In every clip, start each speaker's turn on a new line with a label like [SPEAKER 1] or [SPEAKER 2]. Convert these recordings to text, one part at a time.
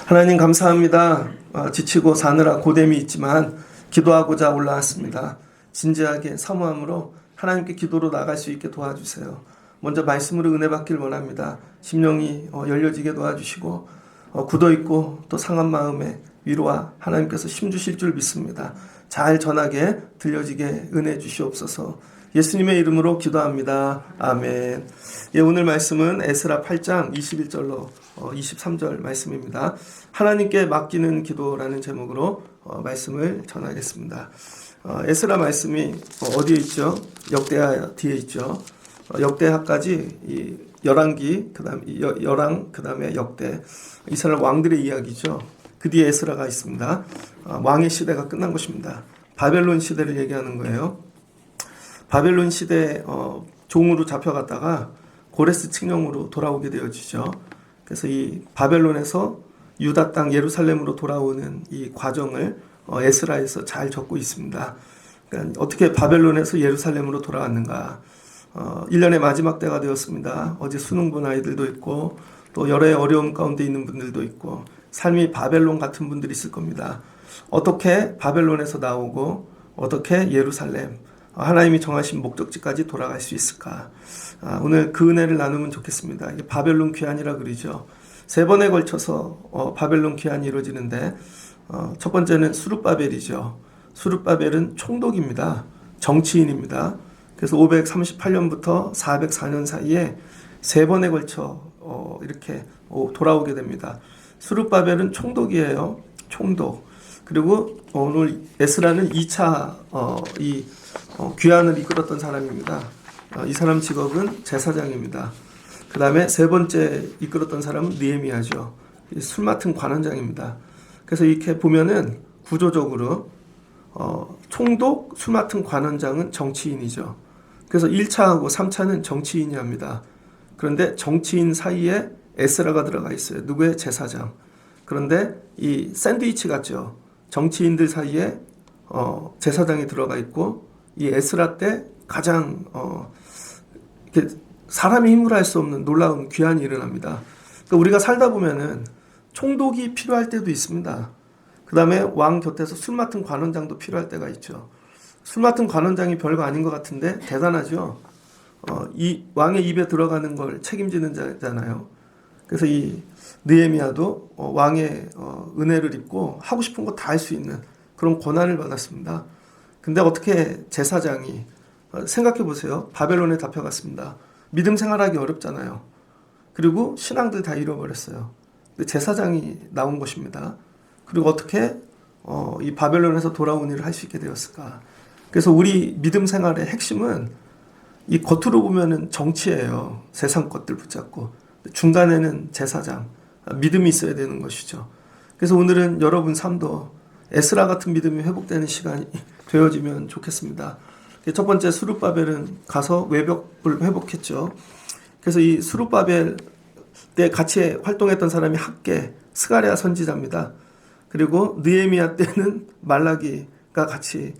[SPEAKER 1] 하나님 감사합니다. 지치고 사느라 고됨이 있지만 기도하고자 올라왔습니다. 진지하게 사모함으로 하나님께 기도로 나갈 수 있게 도와주세요. 먼저 말씀으로 은혜 받길 원합니다. 심령이 열려지게 도와주시고 굳어있고 또 상한 마음에 위로와 하나님께서 힘주실 줄 믿습니다. 잘 전하게 들려지게 은혜 주시옵소서. 예수님의 이름으로 기도합니다. 아멘. 오늘 말씀은 에스라 8장 21절로 23절 말씀입니다. 하나님께 맡기는 기도라는 제목으로 말씀을 전하겠습니다. 에스라 말씀이 어디에 있죠? 역대하 뒤에 있죠. 역대하까지 이 열왕기, 열왕, 그 다음에 역대, 이스라엘 왕들의 이야기죠. 그 뒤에 에스라가 있습니다. 왕의 시대가 끝난 것입니다. 바벨론 시대를 얘기하는 거예요. 바벨론 시대 종으로 잡혀갔다가 고레스 칙령으로 돌아오게 되어지죠. 그래서 이 바벨론에서 유다 땅 예루살렘으로 돌아오는 이 과정을 에스라에서 잘 적고 있습니다. 그러니까 어떻게 바벨론에서 예루살렘으로 돌아왔는가. 1년의 마지막 때가 되었습니다. 어제 수능 본 아이들도 있고 또 여러 어려움 가운데 있는 분들도 있고 삶이 바벨론 같은 분들이 있을 겁니다. 어떻게 바벨론에서 나오고 어떻게 예루살렘 하나님이 정하신 목적지까지 돌아갈 수 있을까? 오늘 그 은혜를 나누면 좋겠습니다. 이게 바벨론 귀환이라 그러죠. 3번에 걸쳐서 바벨론 귀환이 이루어지는데 첫 번째는 수룹바벨이죠. 수룹바벨은 총독입니다. 정치인입니다. 그래서 538년부터 404년 사이에 3번에 걸쳐 이렇게 돌아오게 됩니다. 수룹바벨은 총독이에요. 총독. 그리고 오늘 에스라는 2차 귀환을 이끌었던 사람입니다. 이 사람 직업은 제사장입니다. 그 다음에 3번째 이끌었던 사람은 느헤미야죠. 술 맡은 관원장입니다. 그래서 이렇게 보면은 구조적으로 총독, 술 맡은 관원장은 정치인이죠. 그래서 1차하고 3차는 정치인이 합니다. 그런데 정치인 사이에 에스라가 들어가 있어요. 누구의? 제사장. 그런데 이 샌드위치 같죠. 정치인들 사이에 제사장이 들어가 있고 이 에스라 때 가장 이렇게 사람이 힘으로 할 수 없는 놀라운 귀환이 일어납니다. 그러니까 우리가 살다 보면은 총독이 필요할 때도 있습니다. 그 다음에 왕 곁에서 술 맡은 관원장도 필요할 때가 있죠. 술 맡은 관원장이 별거 아닌 것 같은데 대단하죠. 이 왕의 입에 들어가는 걸 책임지는 자잖아요. 그래서 이 느헤미야도 왕의 은혜를 입고 하고 싶은 거 다 할 수 있는 그런 권한을 받았습니다. 근데 어떻게 제사장이 생각해 보세요. 바벨론에 잡혀갔습니다. 믿음 생활하기 어렵잖아요. 그리고 신앙들 다 잃어버렸어요. 근데 제사장이 나온 것입니다. 그리고 어떻게 이 바벨론에서 돌아온 일을 할 수 있게 되었을까? 그래서 우리 믿음 생활의 핵심은 이 겉으로 보면은 정치예요. 세상 것들 붙잡고 중간에는 제사장, 믿음이 있어야 되는 것이죠. 그래서 오늘은 여러분 삶도 에스라 같은 믿음이 회복되는 시간이 되어지면 좋겠습니다. 첫 번째 수룹바벨은 가서 외벽을 회복했죠. 그래서 이 수룹바벨 때 같이 활동했던 사람이 학계, 스가랴 선지자입니다. 그리고 느헤미야 때는 말라기가 같이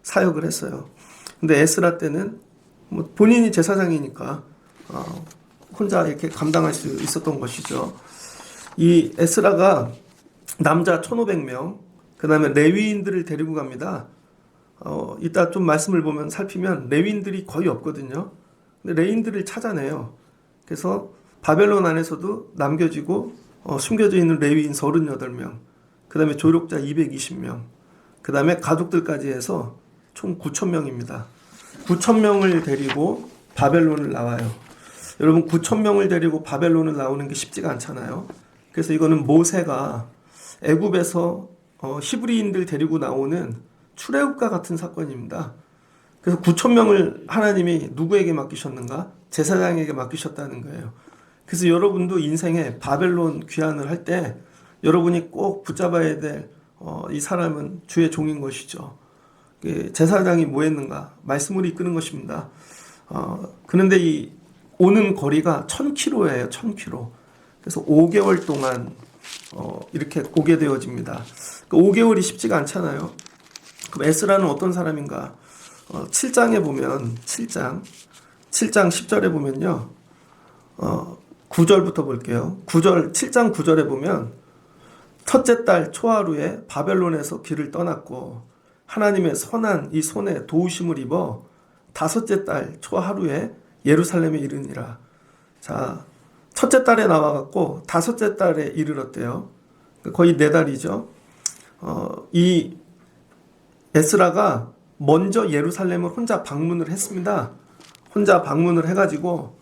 [SPEAKER 1] 사역을 했어요. 근데 에스라 때는 뭐 본인이 제사장이니까 혼자 이렇게 감당할 수 있었던 것이죠. 이 에스라가 남자 1,500명, 그 다음에 레위인들을 데리고 갑니다. 이따 좀 말씀을 보면 살피면 레위인들이 거의 없거든요. 근데 레위인들을 찾아내요. 그래서 바벨론 안에서도 남겨지고 숨겨져 있는 레위인 38명, 그 다음에 조력자 220명, 그 다음에 가족들까지 해서 총 9,000명입니다. 9,000명을 데리고 바벨론을 나와요. 여러분 9,000명을 데리고 바벨론을 나오는 게 쉽지가 않잖아요. 그래서 이거는 모세가 애굽에서 히브리인들 데리고 나오는 출애굽과 같은 사건입니다. 그래서 9,000명을 하나님이 누구에게 맡기셨는가? 제사장에게 맡기셨다는 거예요. 그래서 여러분도 인생에 바벨론 귀환을 할 때 여러분이 꼭 붙잡아야 될 이 사람은 주의 종인 것이죠. 제사장이 뭐 했는가? 말씀으로 이끄는 것입니다. 그런데 이 오는 거리가 1,000km예요. 1,000km. 그래서 5개월 동안 이렇게 오게 되어집니다. 5개월이 쉽지가 않잖아요. 그럼 에스라는 어떤 사람인가? 7장에 보면 7장 10절에 보면요. 9절부터 볼게요. 7장 9절에 보면 첫째 달 초하루에 바벨론에서 길을 떠났고 하나님의 선한 이 손에 도우심을 입어 다섯째 달 초하루에 예루살렘에 이르니라. 자, 첫째 달에 나와갖고 다섯째 달에 이르렀대요. 거의 4달이죠. 이 에스라가 먼저 예루살렘을 혼자 방문을 했습니다. 혼자 방문을 해가지고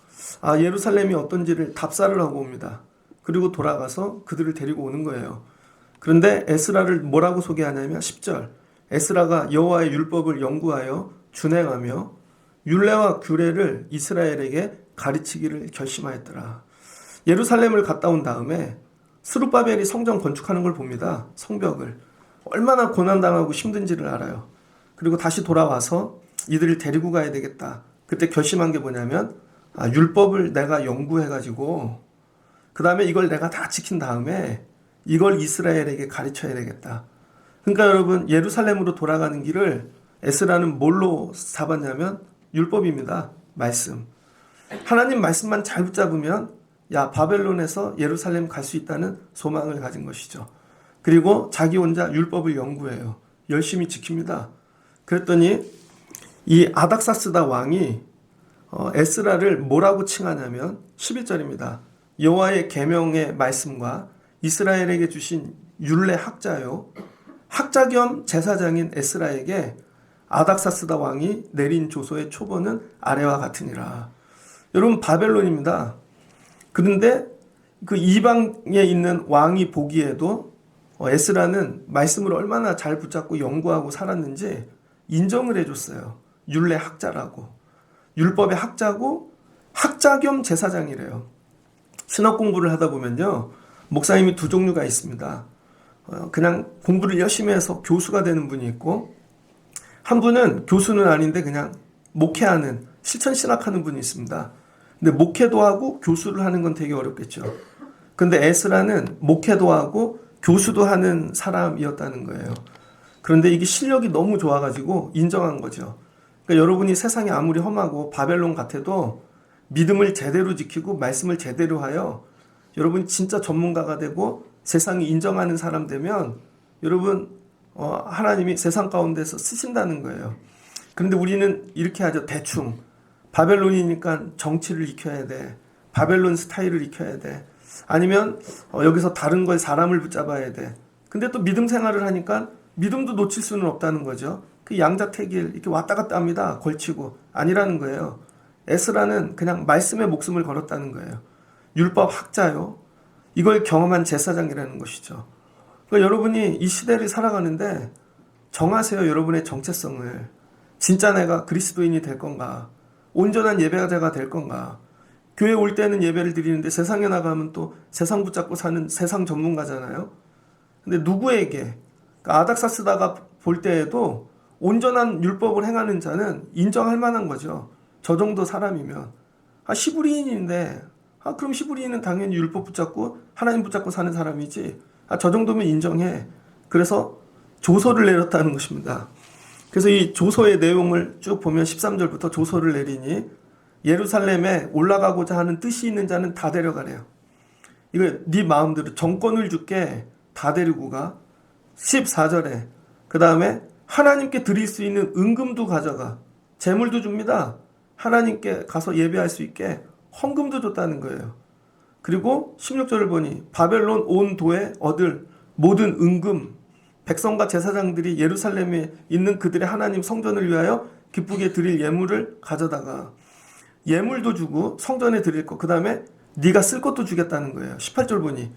[SPEAKER 1] 예루살렘이 어떤지를 답사를 하고 옵니다. 그리고 돌아가서 그들을 데리고 오는 거예요. 그런데 에스라를 뭐라고 소개하냐면 10절 에스라가 여호와의 율법을 연구하여 준행하며 율례와 규례를 이스라엘에게 가르치기를 결심하였더라. 예루살렘을 갔다 온 다음에 스룹바벨이 성전 건축하는 걸 봅니다. 성벽을. 얼마나 고난당하고 힘든지를 알아요. 그리고 다시 돌아와서 이들을 데리고 가야 되겠다. 그때 결심한 게 뭐냐면 율법을 내가 연구해가지고 그 다음에 이걸 내가 다 지킨 다음에 이걸 이스라엘에게 가르쳐야 되겠다. 그러니까 여러분 예루살렘으로 돌아가는 길을 에스라는 뭘로 잡았냐면 율법입니다. 말씀. 하나님 말씀만 잘 붙잡으면 바벨론에서 예루살렘 갈 수 있다는 소망을 가진 것이죠. 그리고 자기 혼자 율법을 연구해요. 열심히 지킵니다. 그랬더니 이 아닥사스다 왕이 에스라를 뭐라고 칭하냐면 11절입니다. 여호와의 계명의 말씀과 이스라엘에게 주신 율례 학자요 학자 겸 제사장인 에스라에게 아닥사스다 왕이 내린 조서의 초본은 아래와 같으니라. 여러분 바벨론입니다. 그런데 그 이방에 있는 왕이 보기에도 에스라는 말씀을 얼마나 잘 붙잡고 연구하고 살았는지 인정을 해줬어요. 율례 학자라고. 율법의 학자고 학자 겸 제사장이래요. 신학 공부를 하다 보면요. 목사님이 2종류가 있습니다. 그냥 공부를 열심히 해서 교수가 되는 분이 있고 한 분은 교수는 아닌데 그냥 목회하는 실천 신학하는 분이 있습니다. 근데 목회도 하고 교수를 하는 건 되게 어렵겠죠. 근데 에스라는 목회도 하고 교수도 하는 사람이었다는 거예요. 그런데 이게 실력이 너무 좋아가지고 인정한 거죠. 그러니까 여러분이 세상이 아무리 험하고 바벨론 같아도 믿음을 제대로 지키고 말씀을 제대로 하여 여러분 진짜 전문가가 되고 세상이 인정하는 사람 되면 여러분 하나님이 세상 가운데서 쓰신다는 거예요. 그런데 우리는 이렇게 하죠. 대충 바벨론이니까 정치를 익혀야 돼. 바벨론 스타일을 익혀야 돼. 아니면 여기서 다른 걸 사람을 붙잡아야 돼. 근데 또 믿음 생활을 하니까 믿음도 놓칠 수는 없다는 거죠. 그 양자택일 이렇게 왔다 갔다 합니다. 걸치고 아니라는 거예요. 에스라는 그냥 말씀에 목숨을 걸었다는 거예요. 율법 학자요. 이걸 경험한 제사장이라는 것이죠. 그러니까 여러분이 이 시대를 살아가는데 정하세요. 여러분의 정체성을. 진짜 내가 그리스도인이 될 건가? 온전한 예배자가 될 건가? 교회 올 때는 예배를 드리는데 세상에 나가면 또 세상 붙잡고 사는 세상 전문가잖아요. 근데 누구에게? 그러니까 아닥사스다가 볼 때에도 온전한 율법을 행하는 자는 인정할 만한 거죠. 저 정도 사람이면. 히브리인인데 그럼 히브리인은 당연히 율법 붙잡고 하나님 붙잡고 사는 사람이지. 저 정도면 인정해. 그래서 조서를 내렸다는 것입니다. 그래서 이 조서의 내용을 쭉 보면 13절부터 조서를 내리니 예루살렘에 올라가고자 하는 뜻이 있는 자는 다 데려가래요. 이거 네 마음대로 정권을 줄게 다 데리고 가. 14절에 그 다음에 하나님께 드릴 수 있는 은금도 가져가. 재물도 줍니다. 하나님께 가서 예배할 수 있게 헌금도 줬다는 거예요. 그리고 16절을 보니 바벨론 온 도에 얻을 모든 은금 백성과 제사장들이 예루살렘에 있는 그들의 하나님 성전을 위하여 기쁘게 드릴 예물을 가져다가 예물도 주고 성전에 드릴 것 그 다음에 네가 쓸 것도 주겠다는 거예요. 18절 보니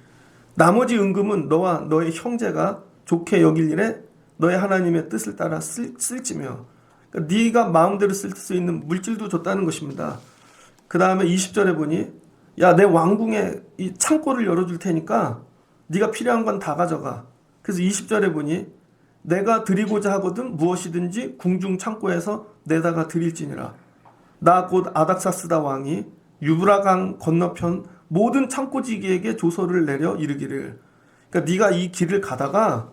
[SPEAKER 1] 나머지 은금은 너와 너의 형제가 좋게 여길 일에 너의 하나님의 뜻을 따라 쓸지며 그러니까 네가 마음대로 쓸 수 있는 물질도 줬다는 것입니다. 그 다음에 20절에 보니 내 왕궁에 이 창고를 열어줄 테니까 네가 필요한 건 다 가져가. 그래서 20절에 보니 내가 드리고자 하거든 무엇이든지 궁중 창고에서 내다가 드릴지니라. 나 곧 아닥사스다 왕이 유브라강 건너편 모든 창고지기에게 조서를 내려 이르기를. 그러니까 네가 이 길을 가다가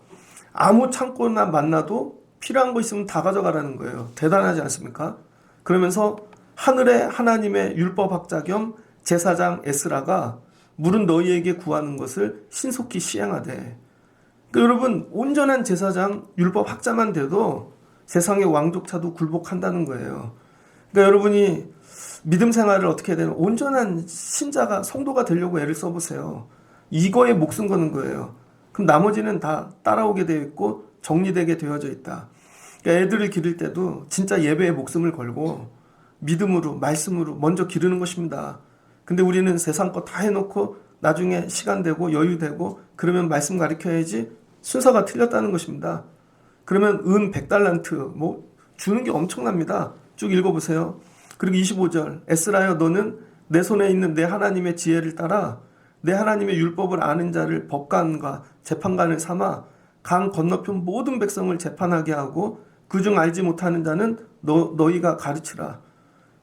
[SPEAKER 1] 아무 창고나 만나도 필요한 거 있으면 다 가져가라는 거예요. 대단하지 않습니까? 그러면서 하늘의 하나님의 율법학자 겸 제사장 에스라가 물은 너희에게 구하는 것을 신속히 시행하되. 그러니까 여러분, 온전한 제사장 율법학자만 돼도 세상의 왕족차도 굴복한다는 거예요. 그러니까 여러분이 믿음 생활을 어떻게 해야 되는 온전한 신자가 성도가 되려고 애를 써보세요. 이거에 목숨 거는 거예요. 그럼 나머지는 다 따라오게 되어 있고 정리되게 되어져 있다. 그러니까 애들을 기를 때도 진짜 예배에 목숨을 걸고 믿음으로 말씀으로 먼저 기르는 것입니다. 근데 우리는 세상 거 다 해놓고 나중에 시간 되고 여유 되고 그러면 말씀 가르쳐야지 순서가 틀렸다는 것입니다. 그러면 은 100달란트 뭐 주는 게 엄청납니다. 쭉 읽어보세요. 그리고 25절 에스라여 너는 내 손에 있는 내 하나님의 지혜를 따라 내 하나님의 율법을 아는 자를 법관과 재판관을 삼아 강 건너편 모든 백성을 재판하게 하고 그중 알지 못하는 자는 너희가 가르치라.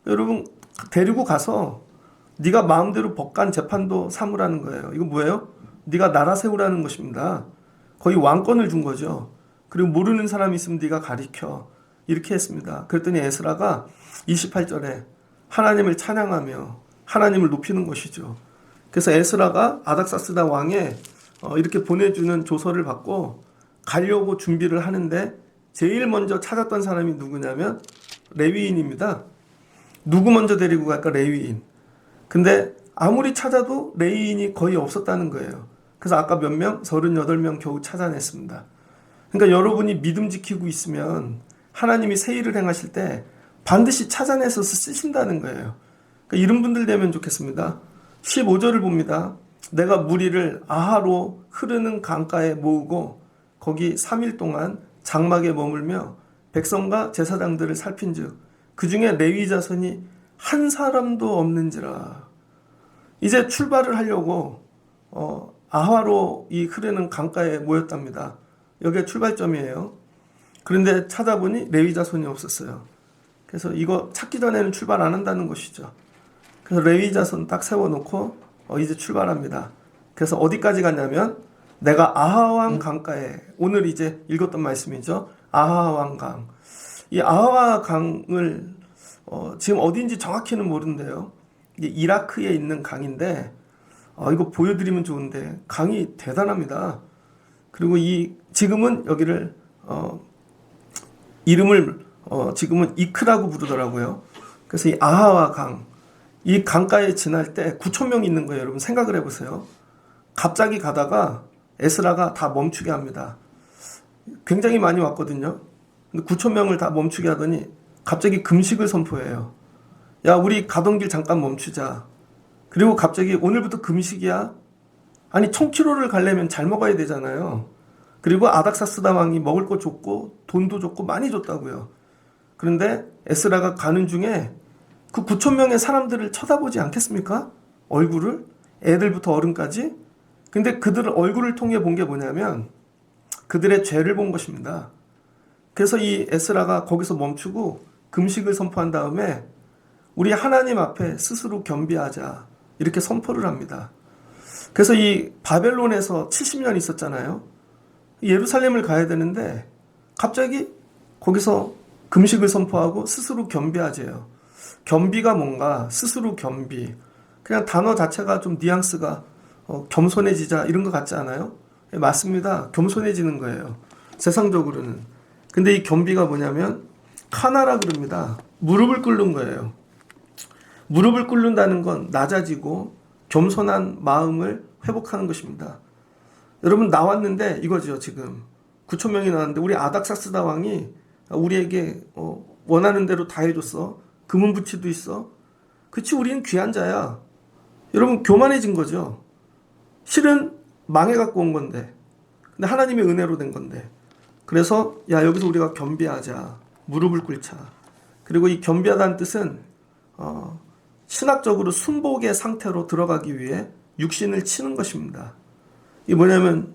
[SPEAKER 1] 여러분 데리고 가서 네가 마음대로 법관 재판도 삼으라는 거예요. 이거 뭐예요? 네가 나라 세우라는 것입니다. 거의 왕권을 준 거죠. 그리고 모르는 사람이 있으면 네가 가르쳐. 이렇게 했습니다. 그랬더니 에스라가 28절에 하나님을 찬양하며 하나님을 높이는 것이죠. 그래서 에스라가 아닥사스다 왕에 이렇게 보내주는 조서를 받고 가려고 준비를 하는데 제일 먼저 찾았던 사람이 누구냐면 레위인입니다. 누구 먼저 데리고 갈까? 레위인. 근데 아무리 찾아도 레위인이 거의 없었다는 거예요. 그래서 아까 몇 명? 38명 겨우 찾아냈습니다. 그러니까 여러분이 믿음 지키고 있으면 하나님이 새 일을 행하실 때 반드시 찾아내서 쓰신다는 거예요. 그러니까 이런 분들 되면 좋겠습니다. 15절을 봅니다. 내가 무리를 아하로 흐르는 강가에 모으고 거기 3일 동안 장막에 머물며 백성과 제사장들을 살핀즉 그 중에 레위 자손이 한 사람도 없는지라. 이제 출발을 하려고 아하로 이 흐르는 강가에 모였답니다. 여기가 출발점이에요. 그런데 찾아보니 레위 자손이 없었어요. 그래서 이거 찾기 전에는 출발 안 한다는 것이죠. 그래서 레위 자손 딱 세워놓고 이제 출발합니다. 그래서 어디까지 갔냐면 내가 아하왕 강가에, 오늘 이제 읽었던 말씀이죠. 아하왕 강. 이 아하왕 강을 지금 어디인지 정확히는 모르는데요. 이게 이라크에 있는 강인데 이거 보여드리면 좋은데 강이 대단합니다. 그리고 지금은 여기를 이름을 지금은 이크라고 부르더라고요. 그래서 이 아하와 강, 이 강가에 지날 때 9,000명이 있는 거예요. 여러분 생각을 해보세요. 갑자기 가다가 에스라가 다 멈추게 합니다. 굉장히 많이 왔거든요. 근데 9,000명을 다 멈추게 하더니 갑자기 금식을 선포해요. 야, 우리 가던 길 잠깐 멈추자. 그리고 갑자기 오늘부터 금식이야. 아니 1,000km를 가려면 잘 먹어야 되잖아요. 그리고 아닥사스다 왕이 먹을 거 줬고 돈도 줬고 많이 줬다고요. 그런데 에스라가 가는 중에 그 9,000명의 사람들을 쳐다보지 않겠습니까? 얼굴을? 애들부터 어른까지? 근데 그들 얼굴을 통해 본 게 뭐냐면 그들의 죄를 본 것입니다. 그래서 이 에스라가 거기서 멈추고 금식을 선포한 다음에 우리 하나님 앞에 스스로 겸비하자 이렇게 선포를 합니다. 그래서 이 바벨론에서 70년 있었잖아요. 예루살렘을 가야 되는데 갑자기 거기서 금식을 선포하고 스스로 겸비하재요. 겸비가 뭔가 스스로 겸비. 그냥 단어 자체가 좀 뉘앙스가 겸손해지자 이런 것 같지 않아요? 네, 맞습니다. 겸손해지는 거예요. 세상적으로는. 근데 이 겸비가 뭐냐면 카나라 그럽니다. 무릎을 꿇는 거예요. 무릎을 꿇는다는 건 낮아지고 겸손한 마음을 회복하는 것입니다. 여러분 나왔는데 이거죠. 지금 9,000명이 나왔는데 우리 아닥사스다 왕이 우리에게 원하는 대로 다 해줬어. 금은부치도 있어. 그치, 우리는 귀한 자야. 여러분 교만해진 거죠. 실은 망해갖고 온 건데 근데 하나님의 은혜로 된 건데. 그래서 야, 여기서 우리가 겸비하자. 무릎을 꿇자. 그리고 이 겸비하다는 뜻은 신학적으로 순복의 상태로 들어가기 위해 육신을 치는 것입니다. 이게 뭐냐면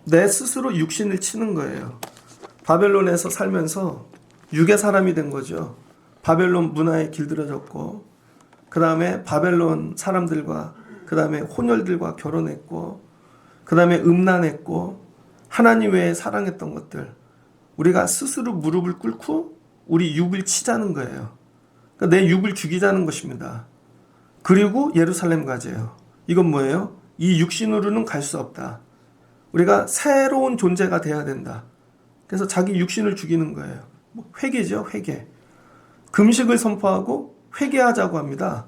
[SPEAKER 1] 내 스스로 육신을 치는 거예요. 바벨론에서 살면서 육의 사람이 된 거죠. 바벨론 문화에 길들여졌고 그 다음에 바벨론 사람들과 그 다음에 혼혈들과 결혼했고 그 다음에 음란했고 하나님 외에 사랑했던 것들 우리가 스스로 무릎을 꿇고 우리 육을 치자는 거예요. 그러니까 내 육을 죽이자는 것입니다. 그리고 예루살렘 가재요. 이건 뭐예요? 이 육신으로는 갈 수 없다. 우리가 새로운 존재가 돼야 된다. 그래서 자기 육신을 죽이는 거예요. 회개죠, 회개. 금식을 선포하고 회개하자고 합니다.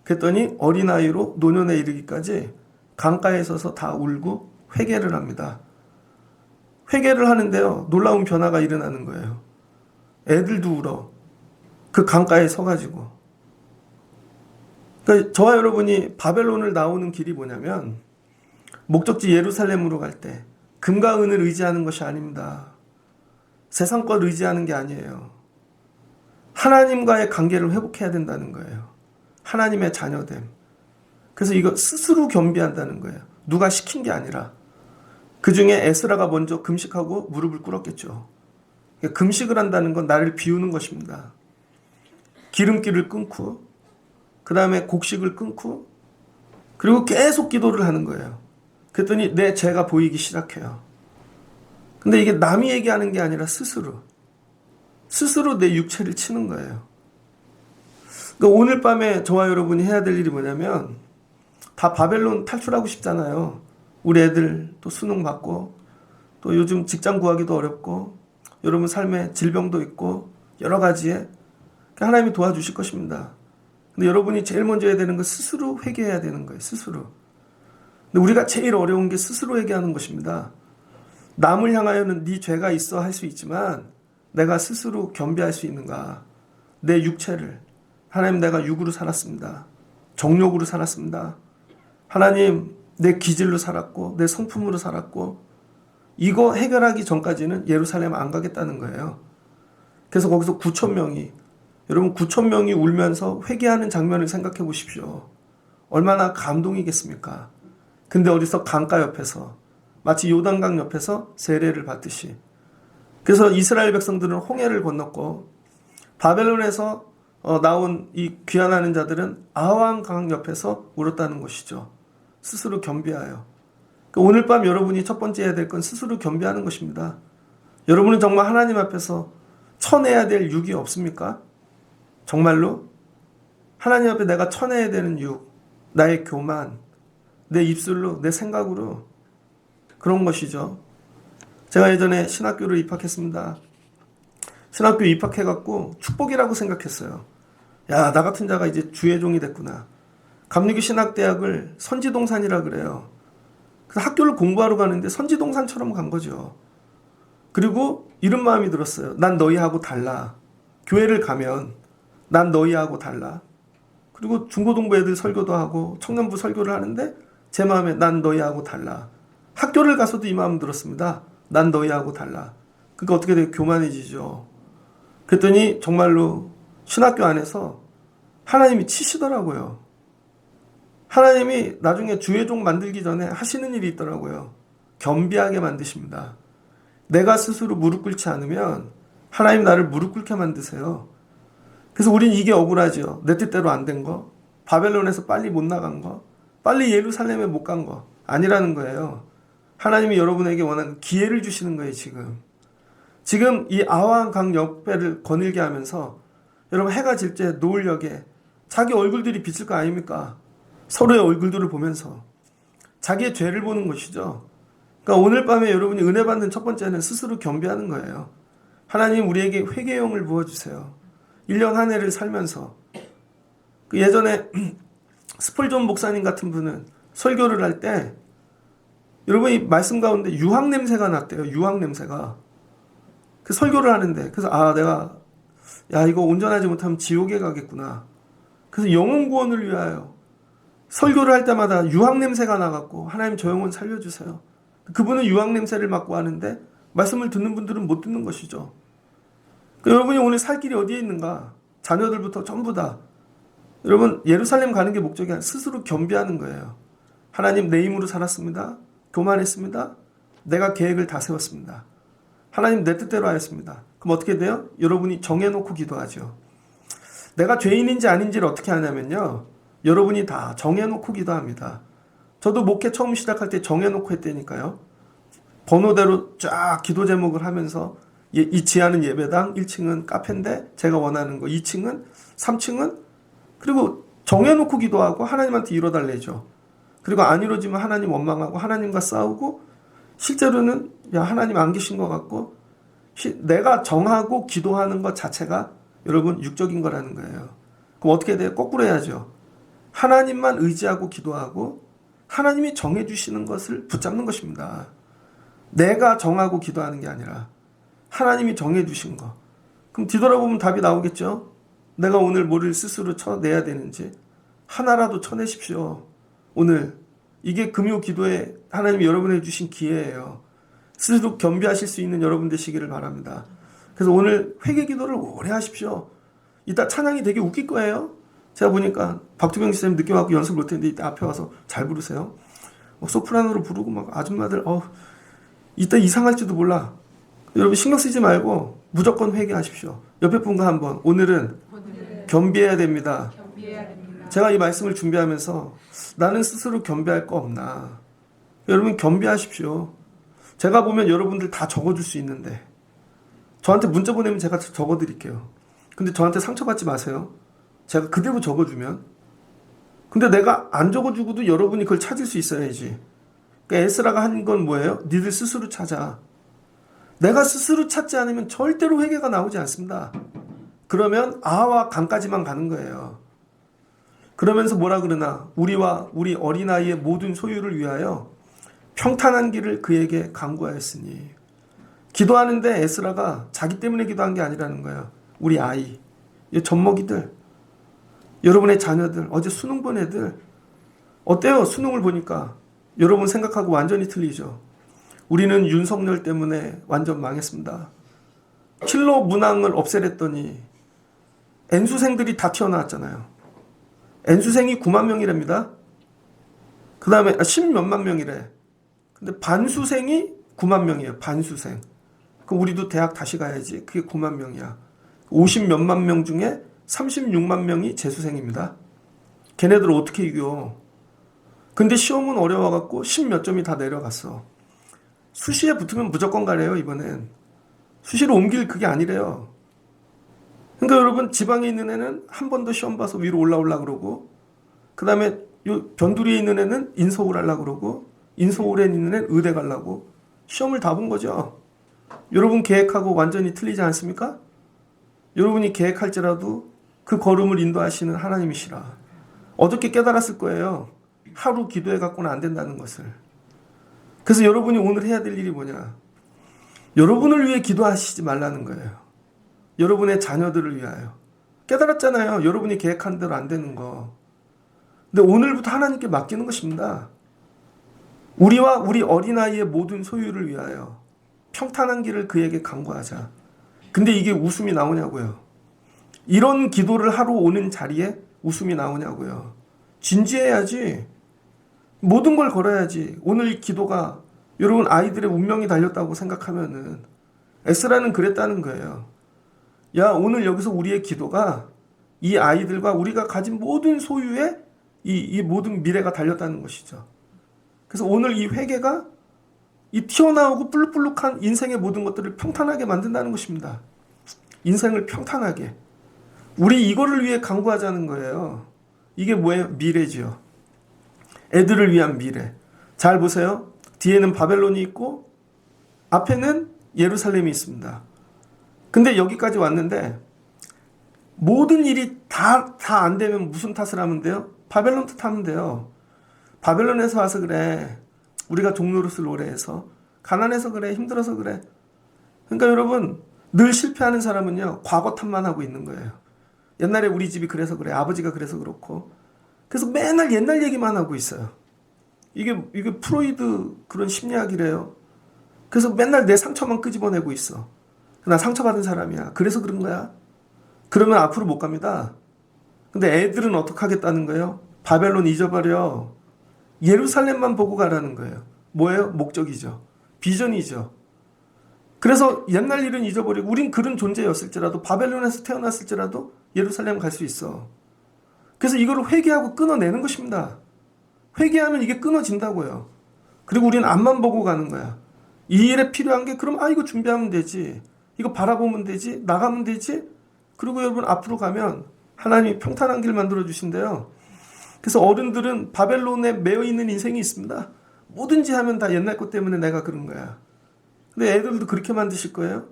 [SPEAKER 1] 그랬더니 어린아이로 노년에 이르기까지 강가에 서서 다 울고 회개를 합니다. 회개를 하는데요, 놀라운 변화가 일어나는 거예요. 애들도 울어. 그 강가에 서가지고. 그러니까 저와 여러분이 바벨론을 나오는 길이 뭐냐면, 목적지 예루살렘으로 갈 때 금과 은을 의지하는 것이 아닙니다. 세상 걸 의지하는 게 아니에요. 하나님과의 관계를 회복해야 된다는 거예요. 하나님의 자녀됨. 그래서 이거 스스로 겸비한다는 거예요. 누가 시킨 게 아니라. 그 중에 에스라가 먼저 금식하고 무릎을 꿇었겠죠. 금식을 한다는 건 나를 비우는 것입니다. 기름기를 끊고, 그 다음에 곡식을 끊고, 그리고 계속 기도를 하는 거예요. 그랬더니 내 죄가 보이기 시작해요. 근데 이게 남이 얘기하는 게 아니라 스스로 내 육체를 치는 거예요. 그러니까 오늘 밤에 저와 여러분이 해야 될 일이 뭐냐면, 다 바벨론 탈출하고 싶잖아요. 우리 애들 또 수능 받고, 또 요즘 직장 구하기도 어렵고, 여러분 삶에 질병도 있고 여러 가지에 하나님이 도와주실 것입니다. 근데 여러분이 제일 먼저 해야 되는 건 스스로 회개해야 되는 거예요. 스스로. 근데 우리가 제일 어려운 게 스스로 회개하는 것입니다. 남을 향하여는 네 죄가 있어 할 수 있지만 내가 스스로 겸비할 수 있는가? 내 육체를. 하나님, 내가 육으로 살았습니다. 정욕으로 살았습니다. 하나님, 내 기질로 살았고 내 성품으로 살았고, 이거 해결하기 전까지는 예루살렘 안 가겠다는 거예요. 그래서 거기서 9,000명이, 여러분 9,000명이 울면서 회개하는 장면을 생각해 보십시오. 얼마나 감동이겠습니까? 근데 어디서 강가 옆에서, 마치 요단강 옆에서 세례를 받듯이. 그래서 이스라엘 백성들은 홍해를 건넜고, 바벨론에서 나온 이 귀환하는 자들은 아왕강 옆에서 울었다는 것이죠. 스스로 겸비하여. 오늘 밤 여러분이 첫 번째 해야 될 건 스스로 겸비하는 것입니다. 여러분은 정말 하나님 앞에서 쳐내야 될 육이 없습니까? 정말로? 하나님 앞에 내가 쳐내야 되는 육, 나의 교만, 내 입술로, 내 생각으로, 그런 것이죠. 제가 예전에 신학교를 입학했습니다. 신학교 입학해갖고 축복이라고 생각했어요. 야, 나 같은 자가 이제 주의 종이 됐구나. 감리교 신학대학을 선지동산이라 그래요. 그래서 학교를 공부하러 가는데 선지동산처럼 간 거죠. 그리고 이런 마음이 들었어요. 난 너희하고 달라. 교회를 가면 난 너희하고 달라. 그리고 중고등부 애들 설교도 하고 청년부 설교를 하는데 제 마음에 난 너희하고 달라. 학교를 가서도 이 마음 들었습니다. 난 너희하고 달라. 그러니까 어떻게 돼요? 교만해지죠. 그랬더니 정말로 신학교 안에서 하나님이 치시더라고요. 하나님이 나중에 주의 종 만들기 전에 하시는 일이 있더라고요. 겸비하게 만드십니다. 내가 스스로 무릎 꿇지 않으면 하나님 나를 무릎 꿇게 만드세요. 그래서 우린 이게 억울하죠. 내 뜻대로 안 된 거, 바벨론에서 빨리 못 나간 거, 빨리 예루살렘에 못 간 거 아니라는 거예요. 하나님이 여러분에게 원하는 기회를 주시는 거예요. 지금 이 아왕강 옆에를 거닐게 하면서 여러분 해가 질 때 노을역에 자기 얼굴들이 비칠 거 아닙니까? 서로의 얼굴들을 보면서 자기의 죄를 보는 것이죠. 그러니까 오늘 밤에 여러분이 은혜 받는 첫 번째는 스스로 겸비하는 거예요. 하나님, 우리에게 회개용을 부어주세요. 1년 한 해를 살면서. 그 예전에 스펄전 목사님 같은 분은 설교를 할 때 여러분이 말씀 가운데 유황 냄새가 났대요. 유황 냄새가. 그 설교를 하는데, 그래서 내가 이거 온전하지 못하면 지옥에 가겠구나. 그래서 영혼 구원을 위하여 설교를 할 때마다 유황 냄새가 나갖고 하나님 저 영혼 살려주세요. 그분은 유황 냄새를 맡고 하는데 말씀을 듣는 분들은 못 듣는 것이죠. 그러니까 여러분이 오늘 살 길이 어디에 있는가? 자녀들부터 전부 다. 여러분, 예루살렘 가는 게 목적이 아니라 스스로 겸비하는 거예요. 하나님, 내 힘으로 살았습니다. 교만했습니다. 내가 계획을 다 세웠습니다. 하나님, 내 뜻대로 하였습니다. 그럼 어떻게 돼요? 여러분이 정해놓고 기도하죠. 내가 죄인인지 아닌지를 어떻게 하냐면요, 여러분이 다 정해놓고 기도합니다. 저도 목회 처음 시작할 때 정해놓고 했다니까요. 번호대로 쫙 기도 제목을 하면서 이 지하는 예배당, 1층은 카페인데 제가 원하는 거, 2층은 3층은 그리고 정해놓고 기도하고 하나님한테 이뤄달래죠. 그리고 안 이루어지면 하나님 원망하고 하나님과 싸우고 실제로는 야 하나님 안 계신 것 같고 내가 정하고 기도하는 것 자체가 여러분 육적인 거라는 거예요. 그럼 어떻게 돼요? 거꾸로 해야죠. 하나님만 의지하고 기도하고 하나님이 정해주시는 것을 붙잡는 것입니다. 내가 정하고 기도하는 게 아니라 하나님이 정해주신 거. 그럼 뒤돌아보면 답이 나오겠죠? 내가 오늘 뭐를 스스로 쳐내야 되는지 하나라도 쳐내십시오. 오늘 이게 금요 기도에 하나님이 여러분에게 주신 기회예요. 스스로 겸비하실 수 있는 여러분 되시기를 바랍니다. 그래서 오늘 회개 기도를 오래 하십시오. 이따 찬양이 되게 웃길 거예요. 제가 보니까 박두병 지사님 늦게 와서 연습 못했는데 이따 앞에 와서 잘 부르세요. 소프라노로 부르고 막 아줌마들 이따 이상할지도 몰라. 여러분 신경 쓰지 말고 무조건 회개하십시오. 옆에 분과 한번 오늘은 겸비해야 됩니다. 제가 이 말씀을 준비하면서 나는 스스로 겸비할 거 없나. 여러분 겸비하십시오. 제가 보면 여러분들 다 적어줄 수 있는데 저한테 문자 보내면 제가 적어드릴게요. 근데 저한테 상처받지 마세요. 제가 그대로 적어주면. 근데 내가 안 적어주고도 여러분이 그걸 찾을 수 있어야지. 그러니까 에스라가 한 건 뭐예요? 니들 스스로 찾아. 내가 스스로 찾지 않으면 절대로 회개가 나오지 않습니다. 그러면 아와 강까지만 가는 거예요. 그러면서 뭐라 그러나 우리와 우리 어린아이의 모든 소유를 위하여 평탄한 길을 그에게 강구하였으니. 기도하는데 에스라가 자기 때문에 기도한 게 아니라는 거예요. 우리 아이, 젖먹이들, 여러분의 자녀들, 어제 수능 본 애들 어때요? 수능을 보니까 여러분 생각하고 완전히 틀리죠. 우리는 윤석열 때문에 완전 망했습니다. 킬러 문항을 없애랬더니 N수생들이 다 튀어나왔잖아요. N수생이 9만 명이랍니다. 그 다음에 10몇만 명이래. 근데 반수생이 9만 명이에요. 반수생. 그럼 우리도 대학 다시 가야지. 그게 9만 명이야. 50몇만 명 중에 36만 명이 재수생입니다. 걔네들 어떻게 이겨? 근데 시험은 어려워갖고 10몇 점이 다 내려갔어. 수시에 붙으면 무조건 가래요. 이번엔. 수시로 옮길 그게 아니래요. 그러니까 여러분 지방에 있는 애는 한 번 더 시험 봐서 위로 올라오려고 그러고 그 다음에 요 변두리에 있는 애는 인서울 하려고 그러고 인서울에 있는 애는 의대 가려고 시험을 다 본 거죠. 여러분 계획하고 완전히 틀리지 않습니까? 여러분이 계획할지라도 그 걸음을 인도하시는 하나님이시라. 어저께 깨달았을 거예요. 하루 기도해 갖고는 안 된다는 것을. 그래서 여러분이 오늘 해야 될 일이 뭐냐? 여러분을 위해 기도하시지 말라는 거예요. 여러분의 자녀들을 위하여. 깨달았잖아요. 여러분이 계획한 대로 안 되는 거. 근데 오늘부터 하나님께 맡기는 것입니다. 우리와 우리 어린아이의 모든 소유를 위하여 평탄한 길을 그에게 강구하자. 근데 이게 웃음이 나오냐고요. 이런 기도를 하러 오는 자리에 웃음이 나오냐고요. 진지해야지. 모든 걸 걸어야지. 오늘 이 기도가 여러분 아이들의 운명이 달렸다고 생각하면은 에스라는 그랬다는 거예요. 야, 오늘 여기서 우리의 기도가 이 아이들과 우리가 가진 모든 소유에 이 모든 미래가 달렸다는 것이죠. 그래서 오늘 이 회개가 이 튀어나오고 불룩불룩한 인생의 모든 것들을 평탄하게 만든다는 것입니다. 인생을 평탄하게. 우리 이거를 위해 강구하자는 거예요. 이게 뭐예요? 미래지요. 애들을 위한 미래. 잘 보세요. 뒤에는 바벨론이 있고 앞에는 예루살렘이 있습니다. 근데 여기까지 왔는데 모든 일이 다 안 되면 무슨 탓을 하면 돼요? 바벨론 탓하면 돼요. 바벨론에서 와서 그래. 우리가 종노릇을 오래 해서 가난해서 그래. 힘들어서 그래. 그러니까 여러분 늘 실패하는 사람은요. 과거 탓만 하고 있는 거예요. 옛날에 우리 집이 그래서 그래. 아버지가 그래서 그렇고. 그래서 맨날 옛날 얘기만 하고 있어요. 이게 프로이드 그런 심리학이래요. 그래서 맨날 내 상처만 끄집어내고 있어. 나 상처받은 사람이야. 그래서 그런 거야. 그러면 앞으로 못 갑니다. 근데 애들은 어떻게 하겠다는 거예요? 바벨론 잊어버려. 예루살렘만 보고 가라는 거예요. 뭐예요? 목적이죠. 비전이죠. 그래서 옛날 일은 잊어버리고 우린 그런 존재였을지라도 바벨론에서 태어났을지라도 예루살렘 갈 수 있어. 그래서 이걸 회개하고 끊어내는 것입니다. 회개하면 이게 끊어진다고요. 그리고 우리는 앞만 보고 가는 거야. 이 일에 필요한 게 그럼 이거 준비하면 되지. 이거 바라보면 되지, 나가면 되지. 그리고 여러분 앞으로 가면 하나님이 평탄한 길 만들어 주신대요. 그래서 어른들은 바벨론에 매여 있는 인생이 있습니다. 뭐든지 하면 다 옛날 것 때문에 내가 그런 거야. 근데 애들도 그렇게 만드실 거예요.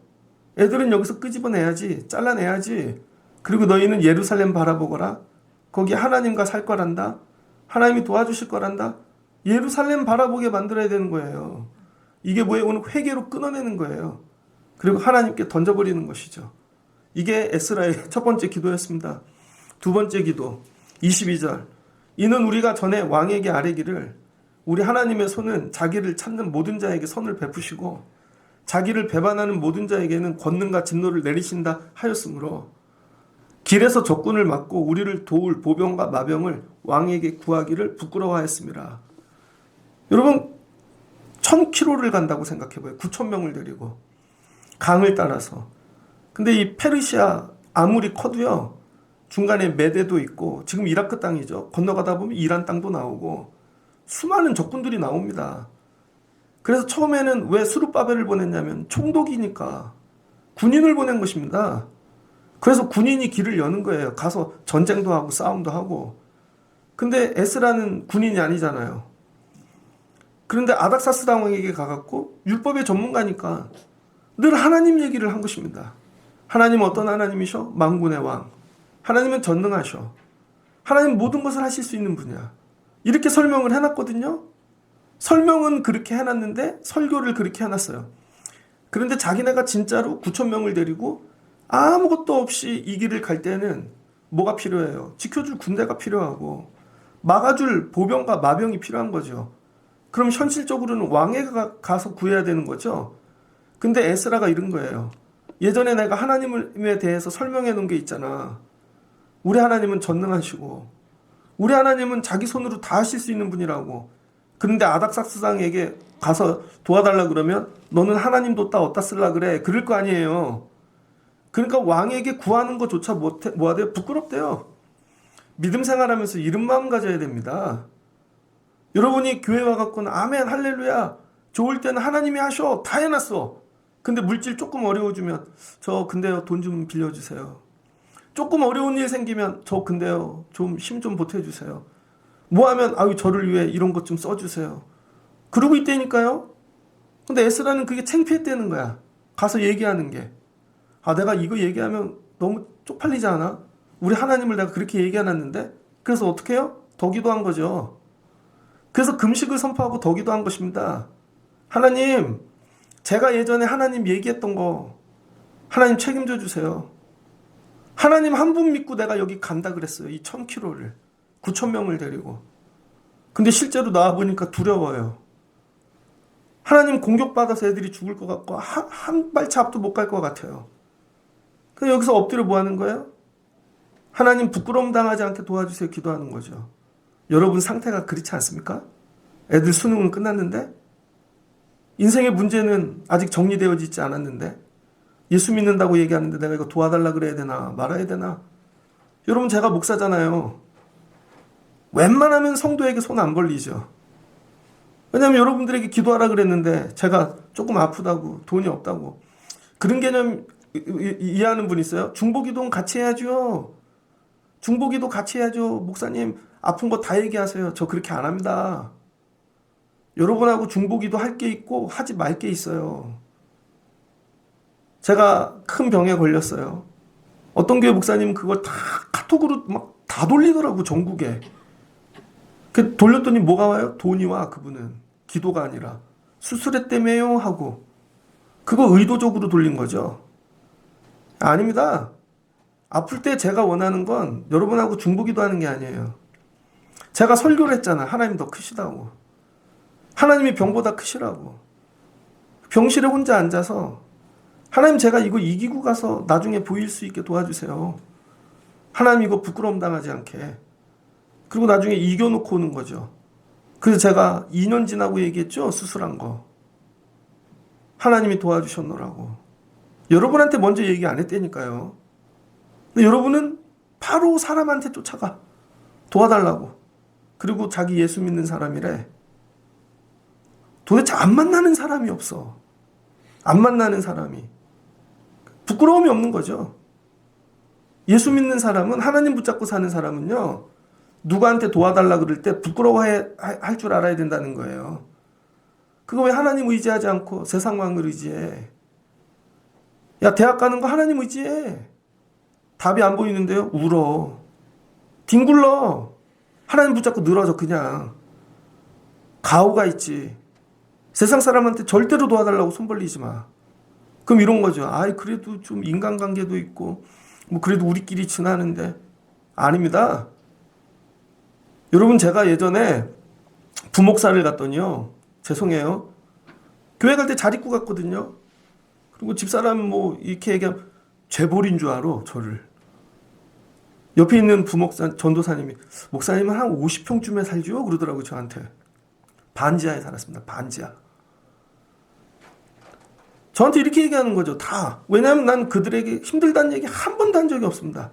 [SPEAKER 1] 애들은 여기서 끄집어내야지, 잘라내야지. 그리고 너희는 예루살렘 바라보거라. 거기 하나님과 살 거란다. 하나님이 도와주실 거란다. 예루살렘 바라보게 만들어야 되는 거예요. 이게 뭐예요? 오늘 회개로 끊어내는 거예요. 그리고 하나님께 던져버리는 것이죠. 이게 에스라의 첫 번째 기도였습니다. 두 번째 기도 22절. 이는 우리가 전에 왕에게 아뢰기를 우리 하나님의 손은 자기를 찾는 모든 자에게 선을 베푸시고 자기를 배반하는 모든 자에게는 권능과 진노를 내리신다 하였으므로 길에서 적군을 막고 우리를 도울 보병과 마병을 왕에게 구하기를 부끄러워하였습니다. 여러분 1000km를 간다고 생각해봐요. 9,000명을 데리고 강을 따라서. 근데 이 페르시아 아무리 커도요, 중간에 메대도 있고 지금 이라크 땅이죠. 건너가다 보면 이란 땅도 나오고 수많은 적군들이 나옵니다. 그래서 처음에는 왜 스룹바벨을 보냈냐면 총독이니까 군인을 보낸 것입니다. 그래서 군인이 길을 여는 거예요. 가서 전쟁도 하고 싸움도 하고. 근데 에스라는 군인이 아니잖아요. 그런데 아닥사스 왕에게 가갖고 율법의 전문가니까 늘 하나님 얘기를 한 것입니다. 하나님은 어떤 하나님이셔? 만군의 왕. 하나님은 전능하셔. 하나님 모든 것을 하실 수 있는 분이야. 이렇게 설명을 해놨거든요. 설명은 그렇게 해놨는데 설교를 그렇게 해놨어요. 그런데 자기네가 진짜로 9,000명을 데리고 아무것도 없이 이 길을 갈 때는 뭐가 필요해요? 지켜줄 군대가 필요하고 막아줄 보병과 마병이 필요한 거죠. 그럼 현실적으로는 왕에게 가서 구해야 되는 거죠. 근데 에스라가 이런 거예요. 예전에 내가 하나님에 대해서 설명해 놓은 게 있잖아. 우리 하나님은 전능하시고 우리 하나님은 자기 손으로 다 하실 수 있는 분이라고. 그런데 아닥사스상에게 가서 도와달라 그러면 너는 하나님도 어디다 쓸라 그래. 그럴 거 아니에요. 그러니까 왕에게 구하는 것조차 뭐하대요? 부끄럽대요. 믿음 생활하면서 이런 마음 가져야 됩니다. 여러분이 교회 와갖고는 아멘 할렐루야 좋을 때는 하나님이 하셔 다 해놨어. 근데 물질 조금 어려워지면 저 근데요 돈 좀 빌려주세요. 조금 어려운 일 생기면 저 근데요 좀 힘 좀 보태주세요. 뭐 하면 아유 저를 위해 이런 것 좀 써주세요. 그러고 있다니까요. 근데 에스라는 그게 창피했다는 거야. 가서 얘기하는 게. 아 내가 이거 얘기하면 너무 쪽팔리지 않아? 우리 하나님을 내가 그렇게 얘기해놨는데. 그래서 어떻게 해요? 더 기도한 거죠. 그래서 금식을 선포하고 더 기도한 것입니다. 하나님 제가 예전에 하나님 얘기했던 거 하나님 책임져 주세요. 하나님 한 분 믿고 내가 여기 간다 그랬어요. 이 1000km를 9,000명을 데리고. 근데 실제로 나와보니까 두려워요. 하나님 공격받아서 애들이 죽을 것 같고 한 발차 앞도 못 갈 것 같아요. 그래서 여기서 엎드려 뭐 하는 거예요? 하나님 부끄러움 당하지 않게 도와주세요 기도하는 거죠. 여러분 상태가 그렇지 않습니까? 애들 수능은 끝났는데 인생의 문제는 아직 정리되어지지 있지 않았는데 예수 믿는다고 얘기하는데 내가 이거 도와달라 그래야 되나 말아야 되나. 여러분 제가 목사잖아요. 웬만하면 성도에게 손 안 벌리죠. 왜냐하면 여러분들에게 기도하라 그랬는데 제가 조금 아프다고 돈이 없다고 그런 개념 이해하는 분 있어요? 중보기도는 같이 해야죠. 중보기도 같이 해야죠. 목사님 아픈 거 다 얘기하세요. 저 그렇게 안 합니다. 여러분하고 중보기도 할 게 있고 하지 말 게 있어요. 제가 큰 병에 걸렸어요. 어떤 교회 목사님 그걸 다 카톡으로 막 다 돌리더라고 전국에. 그 돌렸더니 뭐가 와요? 돈이 와. 그분은 기도가 아니라 수술했다며요 하고. 그거 의도적으로 돌린 거죠. 아닙니다. 아플 때 제가 원하는 건 여러분하고 중보기도 하는 게 아니에요. 제가 설교를 했잖아. 하나님 더 크시다고. 하나님이 병보다 크시라고. 병실에 혼자 앉아서 하나님 제가 이거 이기고 가서 나중에 보일 수 있게 도와주세요. 하나님 이거 부끄러움 당하지 않게. 그리고 나중에 이겨놓고 오는 거죠. 그래서 제가 2년 지나고 얘기했죠. 수술한 거. 하나님이 도와주셨노라고. 여러분한테 먼저 얘기 안 했다니까요. 근데 여러분은 바로 사람한테 쫓아가. 도와달라고. 그리고 자기 예수 믿는 사람이래. 도대체 안 만나는 사람이 없어. 안 만나는 사람이. 부끄러움이 없는 거죠. 예수 믿는 사람은, 하나님 붙잡고 사는 사람은요, 누구한테 도와달라 그럴 때 부끄러워할 줄 알아야 된다는 거예요. 그거 왜 하나님 의지하지 않고 세상 왕을 의지해? 야, 대학 가는 거 하나님 의지해. 답이 안 보이는데요? 울어. 뒹굴러. 하나님 붙잡고 늘어져 그냥. 가오가 있지. 세상 사람한테 절대로 도와달라고 손 벌리지 마. 그럼 이런 거죠. 아이, 그래도 좀 인간관계도 있고 뭐 그래도 우리끼리 지나는데. 아닙니다. 여러분, 제가 예전에 부목사를 갔더니요, 죄송해요, 교회 갈 때 잘 입고 갔거든요. 그리고 집사람 뭐 이렇게 얘기하면 죄벌인 줄 알아, 저를. 옆에 있는 부목사 전도사님이, 목사님은 한 50평쯤에 살죠? 그러더라고요, 저한테. 반지하에 살았습니다. 반지하. 저한테 이렇게 얘기하는 거죠. 다. 왜냐하면 난 그들에게 힘들다는 얘기 한 번도 한 적이 없습니다.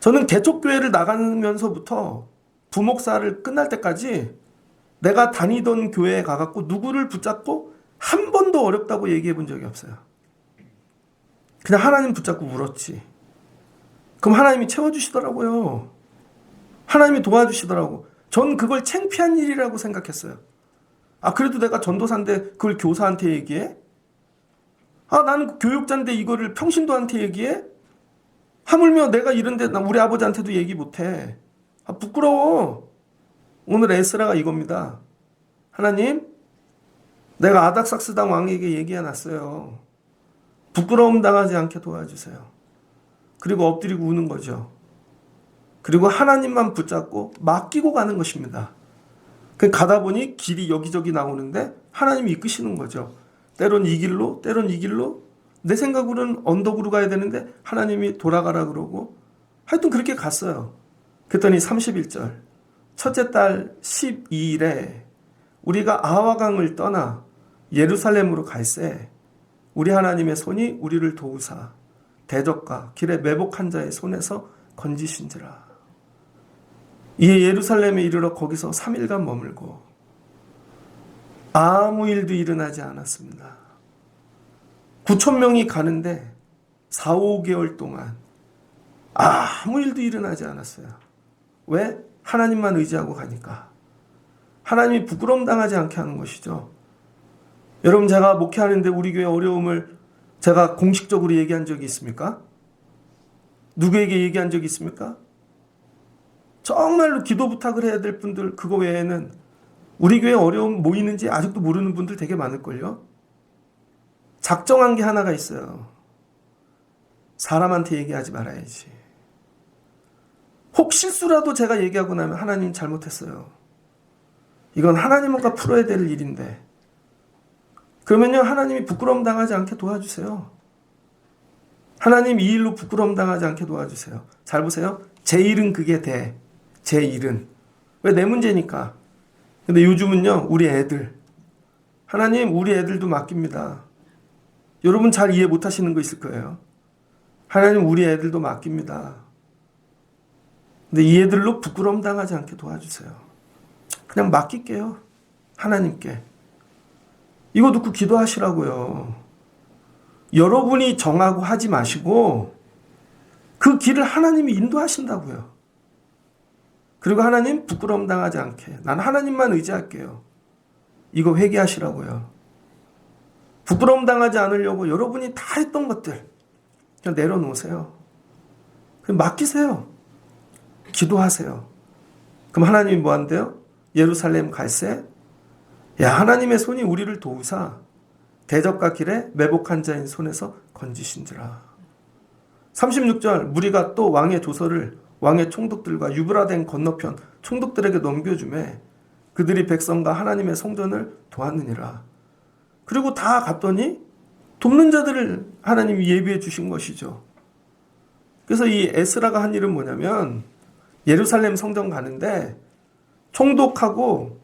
[SPEAKER 1] 저는 개척교회를 나가면서부터 부목사를 끝날 때까지 내가 다니던 교회에 가갖고 누구를 붙잡고 한 번도 어렵다고 얘기해 본 적이 없어요. 그냥 하나님 붙잡고 울었지. 그럼 하나님이 채워주시더라고요. 하나님이 도와주시더라고. 전 그걸 창피한 일이라고 생각했어요. 아, 그래도 내가 전도사인데 그걸 교사한테 얘기해? 아, 나는 교육자인데 이거를 평신도한테 얘기해? 하물며 내가 이런데 우리 아버지한테도 얘기 못해. 아, 부끄러워. 오늘 에스라가 이겁니다. 하나님, 내가 아닥삭스당 왕에게 얘기해놨어요. 부끄러움 당하지 않게 도와주세요. 그리고 엎드리고 우는 거죠. 그리고 하나님만 붙잡고 맡기고 가는 것입니다. 가다 보니 길이 여기저기 나오는데 하나님이 이끄시는 거죠. 때론 이 길로, 때론 이 길로. 내 생각으로는 언덕으로 가야 되는데 하나님이 돌아가라 그러고, 하여튼 그렇게 갔어요. 그랬더니 31절, 첫째 달 12일에 우리가 아와강을 떠나 예루살렘으로 갈새 우리 하나님의 손이 우리를 도우사 대적과 길에 매복한 자의 손에서 건지신지라. 이에 예루살렘에 이르러 거기서 3일간 머물고 아무 일도 일어나지 않았습니다. 9,000명이 가는데 4, 5개월 동안 아무 일도 일어나지 않았어요. 왜? 하나님만 의지하고 가니까. 하나님이 부끄러움 당하지 않게 하는 것이죠. 여러분, 제가 목회하는데 우리 교회 어려움을 제가 공식적으로 얘기한 적이 있습니까? 누구에게 얘기한 적이 있습니까? 정말로 기도 부탁을 해야 될 분들, 그거 외에는 우리 교회 어려움 뭐 있는지 아직도 모르는 분들 되게 많을걸요? 작정한 게 하나가 있어요. 사람한테 얘기하지 말아야지. 혹 실수라도 제가 얘기하고 나면 하나님 잘못했어요. 이건 하나님과 풀어야 될 일인데. 그러면요, 하나님이 부끄러움 당하지 않게 도와주세요. 하나님 이 일로 부끄러움 당하지 않게 도와주세요. 잘 보세요. 제 일은 그게 돼. 제 일은. 왜? 내 문제니까. 근데 요즘은요, 우리 애들. 하나님, 우리 애들도 맡깁니다. 여러분 잘 이해 못 하시는 거 있을 거예요. 하나님, 우리 애들도 맡깁니다. 근데 이 애들로 부끄러움 당하지 않게 도와주세요. 그냥 맡길게요. 하나님께. 이거 듣고 기도하시라고요. 여러분이 정하고 하지 마시고 그 길을 하나님이 인도하신다고요. 그리고 하나님, 부끄러움 당하지 않게 난 하나님만 의지할게요. 이거 회개하시라고요. 부끄러움 당하지 않으려고 여러분이 다 했던 것들 그냥 내려놓으세요. 그냥 맡기세요. 기도하세요. 그럼 하나님이 뭐 한대요? 예루살렘 갈새 야, 하나님의 손이 우리를 도우사 대적과 길에 매복한 자인 손에서 건지신지라. 36절, 무리가 또 왕의 조서를 왕의 총독들과 유브라덴 건너편 총독들에게 넘겨주매 그들이 백성과 하나님의 성전을 도왔느니라. 그리고 다 갔더니 돕는 자들을 하나님이 예비해 주신 것이죠. 그래서 이 에스라가 한 일은 뭐냐면, 예루살렘 성전 가는데 총독하고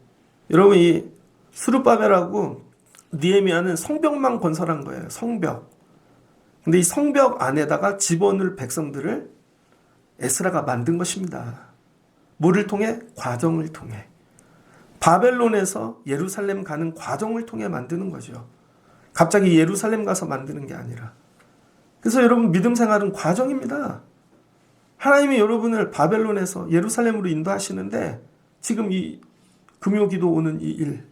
[SPEAKER 1] 여러분 이 스룹바벨하고 느헤미야는 성벽만 건설한 거예요. 성벽. 근데 이 성벽 안에다가 집어넣을 백성들을 에스라가 만든 것입니다. 뭐를 통해? 과정을 통해. 바벨론에서 예루살렘 가는 과정을 통해 만드는 거죠. 갑자기 예루살렘 가서 만드는 게 아니라. 그래서 여러분 믿음 생활은 과정입니다. 하나님이 여러분을 바벨론에서 예루살렘으로 인도하시는데 지금 이 금요기도 오는 이 일,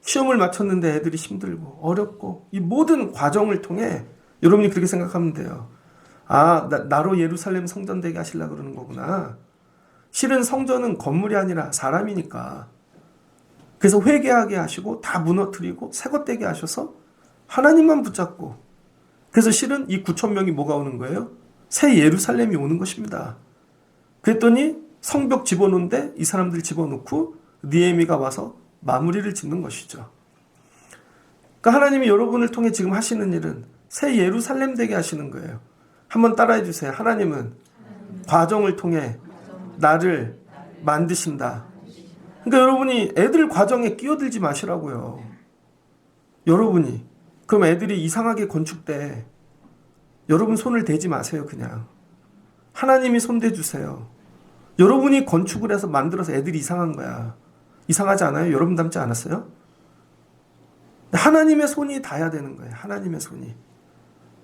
[SPEAKER 1] 시험을 마쳤는데 애들이 힘들고 어렵고 이 모든 과정을 통해 여러분이 그렇게 생각하면 돼요. 아, 나로 예루살렘 성전 되게 하시려고 그러는 거구나. 실은 성전은 건물이 아니라 사람이니까. 그래서 회개하게 하시고 다 무너뜨리고 새것 되게 하셔서 하나님만 붙잡고, 그래서 실은 이 9천 명이 뭐가 오는 거예요? 새 예루살렘이 오는 것입니다. 그랬더니 성벽 집어넣는데 이 사람들 집어넣고 느헤미가 와서 마무리를 짓는 것이죠. 그러니까 하나님이 여러분을 통해 지금 하시는 일은 새 예루살렘 되게 하시는 거예요. 한번 따라해 주세요. 하나님은 과정을 통해 나를 만드신다. 그러니까 여러분이 애들 과정에 끼어들지 마시라고요. 여러분이. 그럼 애들이 이상하게 건축돼. 여러분 손을 대지 마세요. 그냥 하나님이 손대 주세요. 여러분이 건축을 해서 만들어서 애들이 이상한 거야. 이상하지 않아요? 여러분 닮지 않았어요? 하나님의 손이 닿아야 되는 거예요. 하나님의 손이.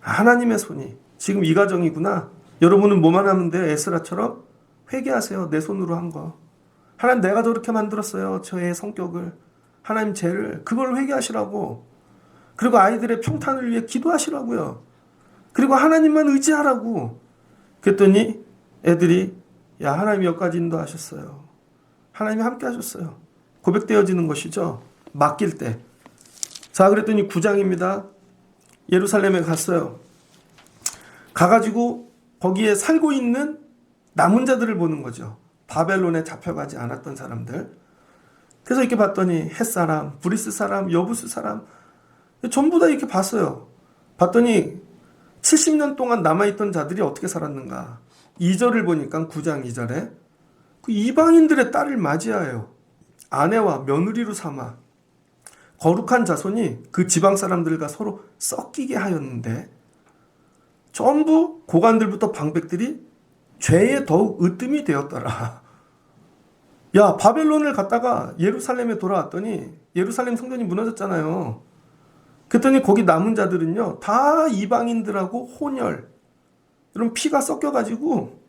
[SPEAKER 1] 하나님의 손이. 지금 이 가정이구나. 여러분은 뭐만 하면 돼요? 에스라처럼 회개하세요. 내 손으로 한 거. 하나님, 내가 저렇게 만들었어요. 저의 성격을. 하나님 죄를. 그걸 회개하시라고. 그리고 아이들의 평탄을 위해 기도하시라고요. 그리고 하나님만 의지하라고. 그랬더니 애들이 야, 하나님이 여기까지 인도하셨어요. 하나님이 함께 하셨어요. 고백되어지는 것이죠. 맡길 때. 자, 그랬더니 9장입니다. 예루살렘에 갔어요. 가가지고 거기에 살고 있는 남은 자들을 보는 거죠. 바벨론에 잡혀가지 않았던 사람들. 그래서 이렇게 봤더니 헷사람, 브리스 사람, 여부스 사람 전부 다 이렇게 봤어요. 봤더니 70년 동안 남아있던 자들이 어떻게 살았는가. 2절을 보니까 9장 2절에 그 이방인들의 딸을 맞이하여 아내와 며느리로 삼아 거룩한 자손이 그 지방 사람들과 서로 섞이게 하였는데 전부 고관들부터 방백들이 죄에 더욱 으뜸이 되었더라. 야, 바벨론을 갔다가 예루살렘에 돌아왔더니 예루살렘 성전이 무너졌잖아요. 그랬더니 거기 남은 자들은요 다 이방인들하고 혼혈, 이런 피가 섞여가지고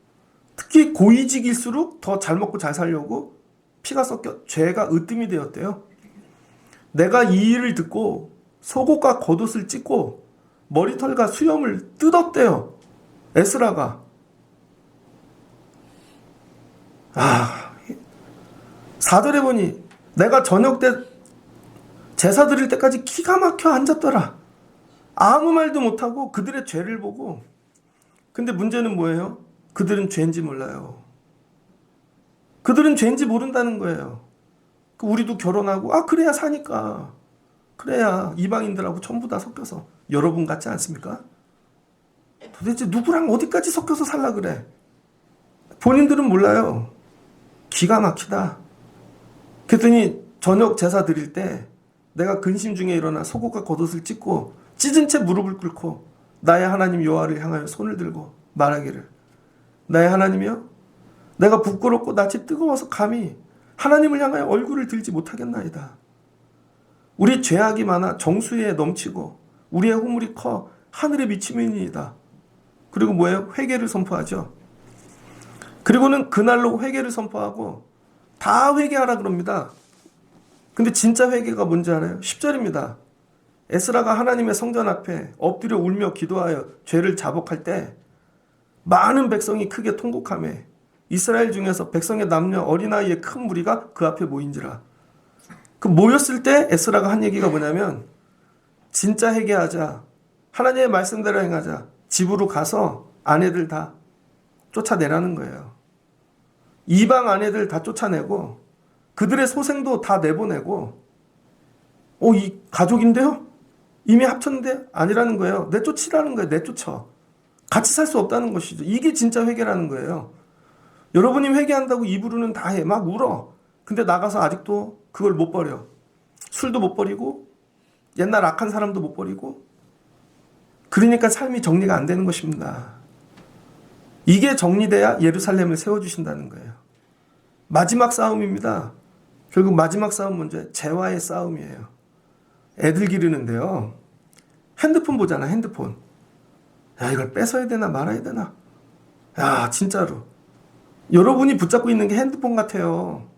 [SPEAKER 1] 특히 고위직일수록 더 잘 먹고 잘 살려고 피가 섞여 죄가 으뜸이 되었대요. 내가 이 일을 듣고 속옷과 겉옷을 찢고 머리털과 수염을 뜯었대요. 에스라가. 4절에 보니 내가 저녁 때 제사 드릴 때까지 기가 막혀 앉았더라. 아무 말도 못하고 그들의 죄를 보고. 근데 문제는 뭐예요? 그들은 죄인지 몰라요. 그들은 죄인지 모른다는 거예요. 우리도 결혼하고 그래야 사니까. 그래야 이방인들하고 전부 다 섞여서. 여러분 같지 않습니까? 도대체 누구랑 어디까지 섞여서 살라 그래? 본인들은 몰라요. 기가 막히다. 그랬더니 저녁 제사 드릴 때 내가 근심 중에 일어나 속옷과 겉옷을 찢고 찢은 채 무릎을 꿇고 나의 하나님 여호와를 향하여 손을 들고 말하기를 나의 하나님이여, 내가 부끄럽고 낯이 뜨거워서 감히 하나님을 향하여 얼굴을 들지 못하겠나이다. 우리 죄악이 많아 정수에 넘치고 우리의 허물이 커 하늘에 미치면이다. 그리고 뭐예요? 회개를 선포하죠. 그리고는 그날로 회개를 선포하고 다 회개하라 그럽니다. 근데 진짜 회개가 뭔지 알아요? 10절입니다. 에스라가 하나님의 성전 앞에 엎드려 울며 기도하여 죄를 자복할 때 많은 백성이 크게 통곡하며 이스라엘 중에서 백성의 남녀 어린아이의 큰 무리가 그 앞에 모인지라. 그 모였을 때 에스라가 한 얘기가 뭐냐면 진짜 회개하자, 하나님의 말씀대로 행하자, 집으로 가서 아내들 다 쫓아내라는 거예요. 이방 아내들 다 쫓아내고 그들의 소생도 다 내보내고 이 가족인데요? 이미 합쳤는데 아니라는 거예요. 내쫓으라는 거예요. 내쫓아. 같이 살 수 없다는 것이죠. 이게 진짜 회개라는 거예요. 여러분이 회개한다고 입으로는 다 해. 막 울어. 근데 나가서 아직도 그걸 못 버려. 술도 못 버리고 옛날 악한 사람도 못 버리고. 그러니까 삶이 정리가 안 되는 것입니다. 이게 정리돼야 예루살렘을 세워주신다는 거예요. 마지막 싸움입니다. 결국 마지막 싸움 문제, 죄와의 싸움이에요. 애들 기르는데요. 핸드폰 보잖아, 핸드폰. 야, 이걸 뺏어야 되나 말아야 되나? 야, 진짜로. 여러분이 붙잡고 있는 게 핸드폰 같아요.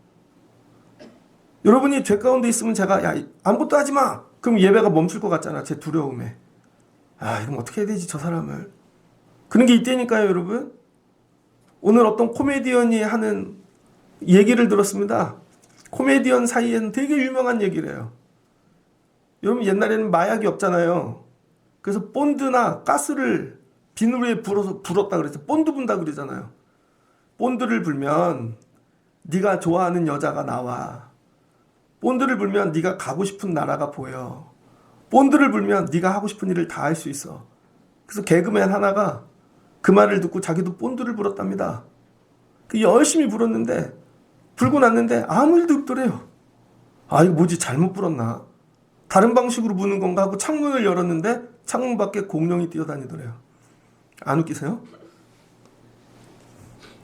[SPEAKER 1] 여러분이 죄 가운데 있으면 제가 야, 아무것도 하지 마. 그럼 예배가 멈출 것 같잖아. 제 두려움에. 아, 이럼 어떻게 해야 되지, 저 사람을. 그런 게 이때니까요, 여러분. 오늘 어떤 코미디언이 하는 얘기를 들었습니다. 코미디언 사이에는 되게 유명한 얘기래요. 여러분, 옛날에는 마약이 없잖아요. 그래서 본드나 가스를 비누에 불었다 그랬어요. 본드 분다 그러잖아요. 본드를 불면 네가 좋아하는 여자가 나와. 본드를 불면 네가 가고 싶은 나라가 보여. 본드를 불면 네가 하고 싶은 일을 다 할 수 있어. 그래서 개그맨 하나가 그 말을 듣고 자기도 본드를 불었답니다. 열심히 불었는데 불고 났는데 아무 일도 없더래요. 아, 이거 뭐지, 잘못 불었나? 다른 방식으로 부는 건가 하고 창문을 열었는데 창문 밖에 공룡이 뛰어다니더래요. 안 웃기세요?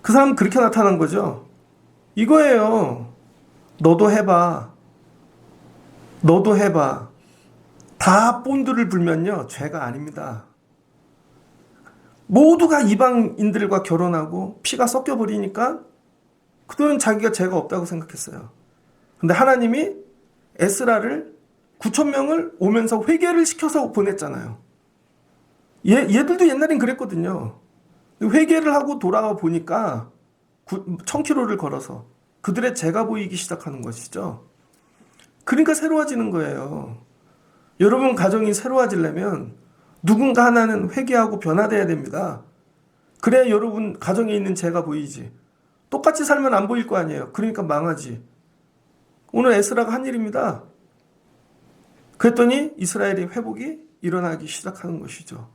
[SPEAKER 1] 그 사람은 그렇게 나타난 거죠. 이거예요. 너도 해봐. 너도 해봐. 다 본드를 불면요, 죄가 아닙니다. 모두가 이방인들과 결혼하고 피가 섞여버리니까 그들은 자기가 죄가 없다고 생각했어요. 근데 하나님이 에스라를 9,000명을 오면서 회개를 시켜서 보냈잖아요. 얘들도 옛날엔 그랬거든요. 회개를 하고 돌아와 보니까 1,000km를 걸어서 그들의 죄가 보이기 시작하는 것이죠. 그러니까 새로워지는 거예요. 여러분 가정이 새로워지려면 누군가 하나는 회개하고 변화돼야 됩니다. 그래야 여러분 가정에 있는 죄가 보이지. 똑같이 살면 안 보일 거 아니에요. 그러니까 망하지. 오늘 에스라가 한 일입니다. 그랬더니 이스라엘의 회복이 일어나기 시작하는 것이죠.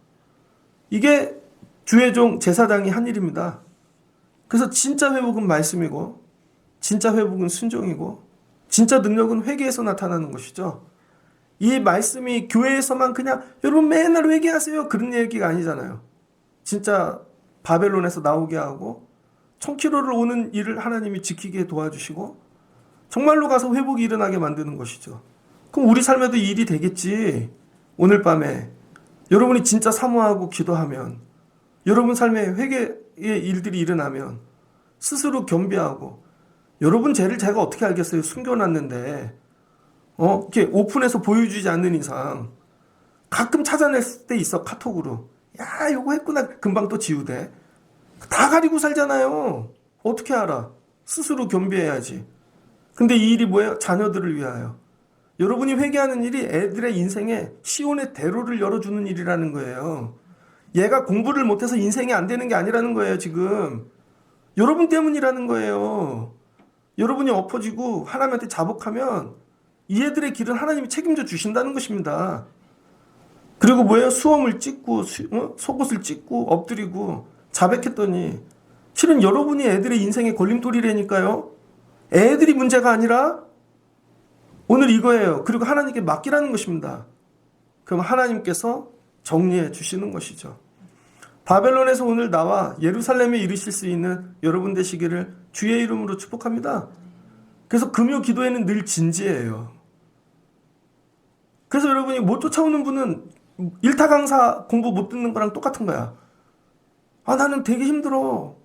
[SPEAKER 1] 이게 주의 종 제사장이 한 일입니다. 그래서 진짜 회복은 말씀이고 진짜 회복은 순종이고 진짜 능력은 회개에서 나타나는 것이죠. 이 말씀이 교회에서만 그냥 여러분 맨날 회개하세요 그런 얘기가 아니잖아요. 진짜 바벨론에서 나오게 하고 1,000km를 오는 일을 하나님이 지키게 도와주시고 정말로 가서 회복이 일어나게 만드는 것이죠. 그럼 우리 삶에도 이 일이 되겠지. 오늘 밤에 여러분이 진짜 사모하고 기도하면, 여러분 삶에 회개의 일들이 일어나면 스스로 겸비하고, 여러분 죄를 제가 어떻게 알겠어요? 숨겨놨는데 이렇게 오픈해서 보여주지 않는 이상 가끔 찾아낼 때 있어. 카톡으로 야 요거 했구나. 금방 또 지우대. 다 가리고 살잖아요. 어떻게 알아? 스스로 겸비해야지. 근데 이 일이 뭐예요? 자녀들을 위하여. 여러분이 회개하는 일이 애들의 인생에 시온의 대로를 열어주는 일이라는 거예요. 얘가 공부를 못해서 인생이 안 되는 게 아니라는 거예요. 지금 여러분 때문이라는 거예요. 여러분이 엎어지고 하나님한테 자복하면 이 애들의 길은 하나님이 책임져 주신다는 것입니다. 그리고 뭐예요? 수염을 찢고 속옷을 찢고 엎드리고 자백했더니 실은 여러분이 애들의 인생의 걸림돌이라니까요. 애들이 문제가 아니라 오늘 이거예요. 그리고 하나님께 맡기라는 것입니다. 그럼 하나님께서 정리해 주시는 것이죠. 바벨론에서 오늘 나와 예루살렘에 이르실 수 있는 여러분 되시기를 주의 이름으로 축복합니다. 그래서 금요 기도에는 늘 진지해요. 그래서 여러분이 못 쫓아오는 분은 일타 강사 공부 못 듣는 거랑 똑같은 거야. 아, 나는 되게 힘들어.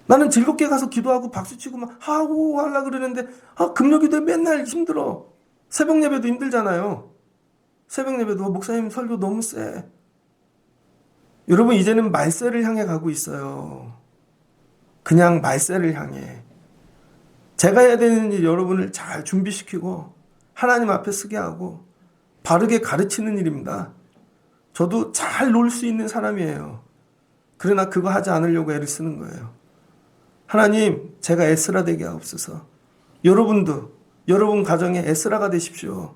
[SPEAKER 1] 나는 즐겁게 가서 기도하고 박수치고 막 하고 하려고 그러는데 금요 기도에 맨날 힘들어. 새벽 예배도 힘들잖아요. 새벽 예배도 목사님 설교 너무 세. 여러분 이제는 말세를 향해 가고 있어요. 그냥 말세를 향해. 제가 해야 되는 일 여러분을 잘 준비시키고 하나님 앞에 서게 하고 바르게 가르치는 일입니다. 저도 잘 놀 수 있는 사람이에요. 그러나 그거 하지 않으려고 애를 쓰는 거예요. 하나님, 제가 에스라 되게 하옵소서. 여러분도 여러분 가정에 에스라가 되십시오.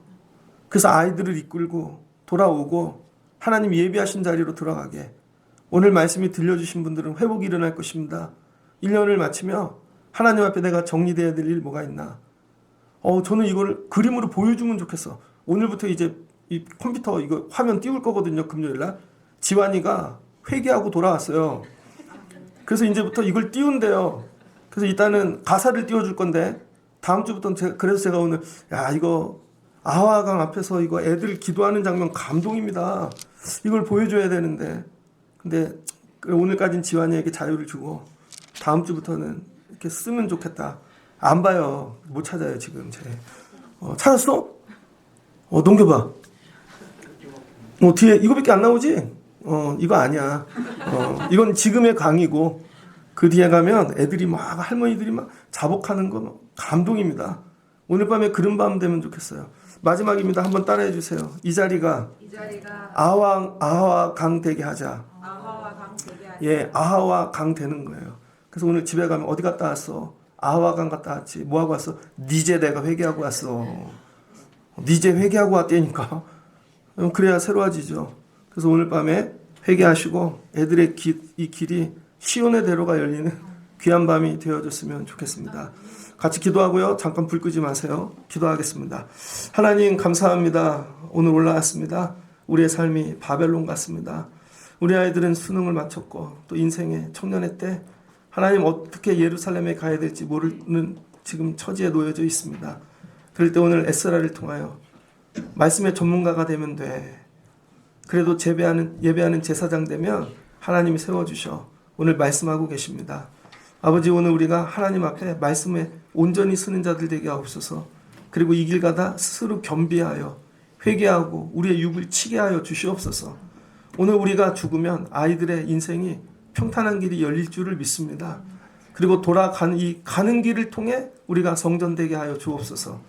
[SPEAKER 1] 그래서 아이들을 이끌고 돌아오고 하나님 예비하신 자리로 들어가게. 오늘 말씀이 들려주신 분들은 회복이 일어날 것입니다. 1년을 마치며 하나님 앞에 내가 정리되어야 될 일 뭐가 있나. 저는 이걸 그림으로 보여주면 좋겠어. 오늘부터 이제 이 컴퓨터 이거 화면 띄울 거거든요. 금요일날. 지환이가 회개하고 돌아왔어요. 그래서 이제부터 이걸 띄운대요. 그래서 일단은 가사를 띄워줄 건데 다음 주부터는 그래서 제가 오늘 이거 아화강 앞에서 이거 애들 기도하는 장면 감동입니다. 이걸 보여줘야 되는데 근데 오늘까지는 지환이에게 자유를 주고 다음 주부터는 이렇게 쓰면 좋겠다. 안 봐요. 못 찾아요 지금 제. 찾았어? 넘겨봐. 뒤에 이거밖에 안 나오지? 이거 아니야. 이건 지금의 강의고 그 뒤에 가면 애들이 막 할머니들이 막 자복하는 거 감동입니다. 오늘 밤에 그런 밤 되면 좋겠어요. 마지막입니다. 한번 따라해 주세요. 이 자리가 아하와 강 되게 하자. 예, 아하와 강 되는 거예요. 그래서 오늘 집에 가면 어디 갔다 왔어? 아하와 강 갔다 왔지. 뭐 하고 왔어? 니제 내가 회개하고 왔어. 니제 회개하고 왔다니까. 그래야 새로워지죠. 그래서 오늘 밤에 회개하시고 애들의 이 길이 시온의 대로가 열리는 귀한 밤이 되어줬으면 좋겠습니다. 같이 기도하고요. 잠깐 불 끄지 마세요. 기도하겠습니다. 하나님 감사합니다. 오늘 올라왔습니다. 우리의 삶이 바벨론 같습니다. 우리 아이들은 수능을 마쳤고 또 인생의 청년의 때 하나님 어떻게 예루살렘에 가야 될지 모르는 지금 처지에 놓여져 있습니다. 그럴 때 오늘 에스라를 통하여 말씀의 전문가가 되면 돼. 그래도 예배하는 제사장 되면 하나님이 세워주셔. 오늘 말씀하고 계십니다. 아버지, 오늘 우리가 하나님 앞에 말씀에 온전히 쓰는 자들 되게 하옵소서. 그리고 이 길 가다 스스로 겸비하여 회개하고 우리의 육을 치게 하여 주시옵소서. 오늘 우리가 죽으면 아이들의 인생이 평탄한 길이 열릴 줄을 믿습니다. 그리고 돌아가는 이 가는 길을 통해 우리가 성전 되게 하여 주옵소서.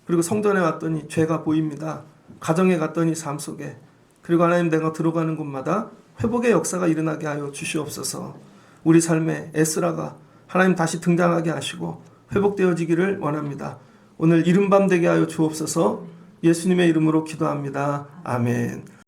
[SPEAKER 1] 그리고 성전에 왔더니 죄가 보입니다. 가정에 갔더니 삶 속에, 그리고 하나님 내가 들어가는 곳마다 회복의 역사가 일어나게 하여 주시옵소서. 우리 삶에 에스라가 하나님 다시 등장하게 하시고 회복되어지기를 원합니다. 오늘 이른밤 되게 하여 주옵소서. 예수님의 이름으로 기도합니다. 아멘.